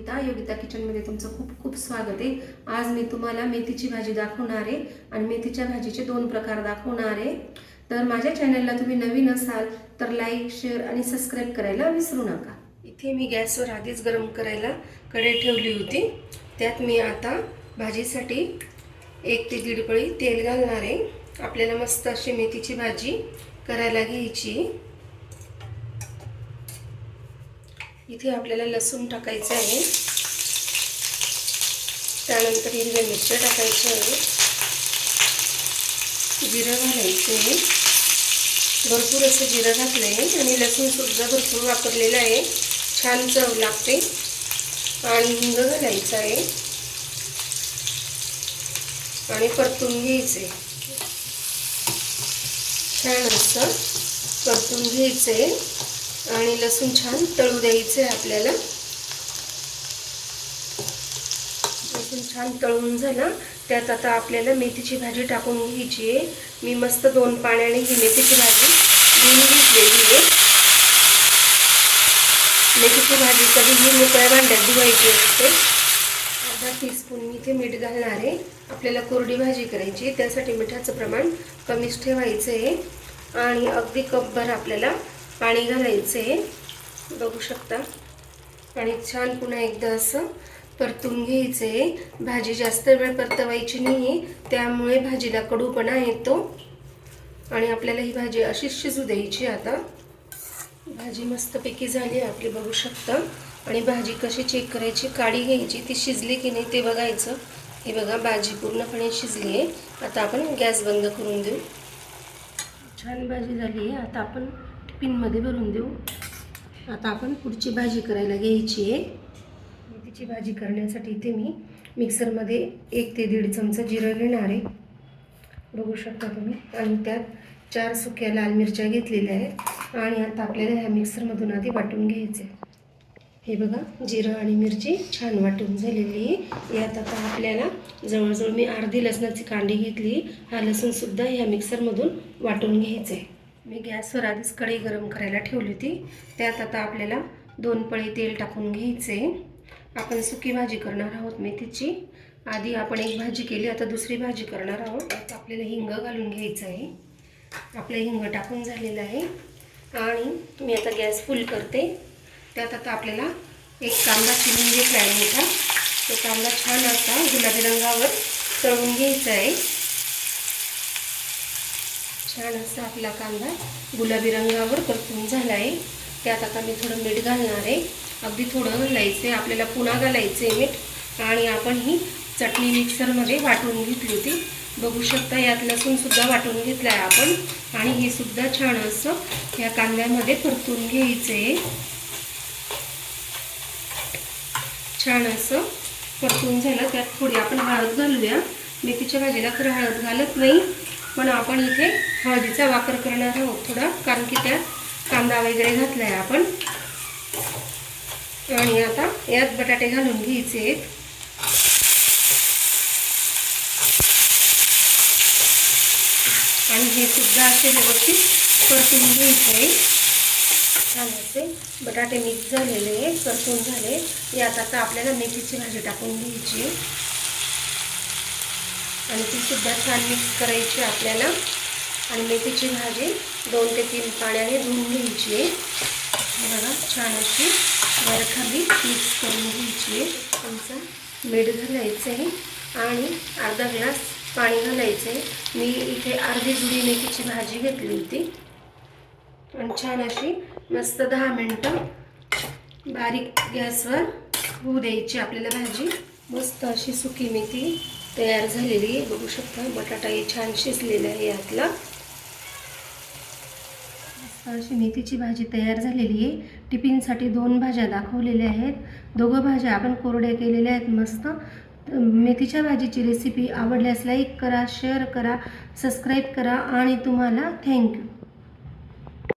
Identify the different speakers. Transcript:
Speaker 1: योगिता किचनमध्ये तुमचं खूप खूप स्वागत आहे। आज मी तुम्हाला मेथीची भाजी दाखवणार आहे आणि मेथीच्या भाजीचे दोन प्रकार दाखवणार आहे। तर माझ्या चॅनलला तुम्ही नवीन असाल तर लाईक, शेअर आणि सबस्क्राइब करायला विसरू नका। इथे मी गॅसवर आधीच गरम करायला कढई ठेवली होती। त्यात मी आता भाजीसाठी 1 ते 1.5 पळी तेल घालणार आहे। आपल्याला मस्त अशी मेथीची भाजी करायला घ्यायची। इथे आपल्याला लसूण टाकायचं आहे, त्यानंतर हिरव्या मिरच्या टाकायच्या आहे, जिरं घालायचं आहे। भरपूर असं जिरं घातलं आहे आणि लसूण सुद्धा भरपूर वापरलेला आहे, छान चव लागते। आणि हिंग घालायचं आहे आणि परतून घ्यायचे, छान असं परतून घ्यायचे आणि लसूण छान तळू द्यायचे आपल्याला। लसूण छान तळून झाला, त्यात आता आपल्याला मेथीची भाजी टाकून घ्यायची आहे। मी मस्त 2 पाण्याने ही मेथीची भाजी धुवून घेतलेली आहे। मेथीची भाजी कधीही मोकळ्या भांड्यात धुवायची असते। अर्धा टीस्पून मी इथे मीठ घालणार आहे। आपल्याला कोरडी भाजी करायची, त्यासाठी मिठाचं प्रमाण कमीच ठेवायचं आहे आणि अगदी कपभर आपल्याला पाणी घालायचे, बघू शकता। आणि छान पुन्हा एकदा असं परतून घ्यायचे। भाजी जास्त वेळ परतवायची नाही, त्यामुळे भाजीला कडूपणा येतो आणि आपल्याला ही भाजी अशीच शिजू द्यायची। आता भाजी मस्तपैकी झाली आपली, बघू शकता। आणि भाजी कशी चेक करायची, काढी घ्यायची, ती शिजली की नाही ते बघायचं। हे बघा, भाजी पूर्णपणे शिजली आहे। आता आपण गॅस बंद करून देऊ। छान भाजी झाली आहे, आता आपण टिफिनमध्ये भरून देऊ। आता आपण पुढची भाजी करायला घ्यायची आहे। मेथीची भाजी करण्यासाठी इथे मी मिक्सरमध्ये 1 ते 1.5 चमचा जिरं घेणार आहे, बघू शकता तुम्ही। आणि त्यात 4 सुक्या लाल मिरच्या घेतलेल्या आहेत आणि आता आपल्याला ह्या मिक्सरमधून आधी वाटून घ्यायचे। हे बघा, जिरं आणि मिरची छान वाटून झालेली आहे। यात आता आपल्याला जवळजवळ मी अर्धी लसणाची कांडी घेतली, हा लसूणसुद्धा ह्या मिक्सरमधून वाटून घ्यायचं आहे। मी गॅसवर आधीच कढई गरम करायला ठेवली होती, त्यात आता आपल्याला 2 पळी तेल टाकून घ्यायचे। आपण सुकी भाजी करणार आहोत मेथीची। आधी आपण एक भाजी केली, आता दुसरी भाजी करणार आहोत। त्यात आपल्याला हिंग घालून घ्यायचं आहे। आपलं हिंग टाकून झालेलं आहे आणि मी आता गॅस फुल करते। त्यात आता आपल्याला एक कांदा चिरून घेतला आहे मोठा, तो कांदा छान असा गुलाबी रंगावर तळून घ्यायचा आहे। छान असा आपला कांदा गुलाबी रंगावर परतून झाला आहे। त्यात आता मी थोडं मीठ घालणार आहे, अगदी थोडं घालायचं आहे, आपल्याला पुन्हा घालायचं आहे मीठ। आणि आपण ही चटणी मिक्सरमध्ये वाटून घेतली होती, बघू शकता। यात लसूणसुद्धा वाटून घेतला आहे आपण आणि हे सुद्धा छान असं या कांद्यामध्ये परतून घ्यायचं आहे। छान असं परतून झालं, त्यात थोडी आपण हळद घालूया। मेथीच्या भाजीला खरं हळद घालत नाही, पण आपण इथे हळदीचा वापर करणार आहोत थोडा, कारण की त्यात कांदा वगैरे घातला आहे आपण। आणि आता यात बटाटे घालून घ्यायचे आहेत आणि हे सुद्धा असे व्यवस्थित परतून घ्यायचे आहे। छान असे बटाटे मिक्स झालेले परतून झाले। यात आता आपल्याला मेथीची भाजी टाकून घ्यायची आणि ती सुद्धा छान मिक्स करायची आपल्याला। आणि मेथीची भाजी 2 ते 3 पाण्याने धुवून घ्यायची आहे। बघा, छान अशी वरखाली मिक्स करून घ्यायची आहे। चमचा मीठ घालायचं आहे आणि अर्धा ग्लास पाणी घालायचं आहे। मी इथे अर्धी जुडी मेथीची भाजी घेतली होती आणि छान अशी मस्त 10 मिनिटं बारीक गॅसवर होऊ द्यायची आपल्याला भाजी। मस्त अशी सुकी मेथी तयार झालेली आहे, बघू शकता। बटाटाही छान शिजलेला आहे यातला। मस्त अशी मेथीची भाजी तयार झालेली आहे। टिफिनसाठी 2 भाज्या दाखवलेल्या आहेत, दोघं भाज्या आपण कोरड्या केलेल्या आहेत मस्त। मेथीच्या भाजीची रेसिपी आवडल्यास लाईक करा, शेअर करा, सबस्क्राईब करा आणि तुम्हाला थँक्यू।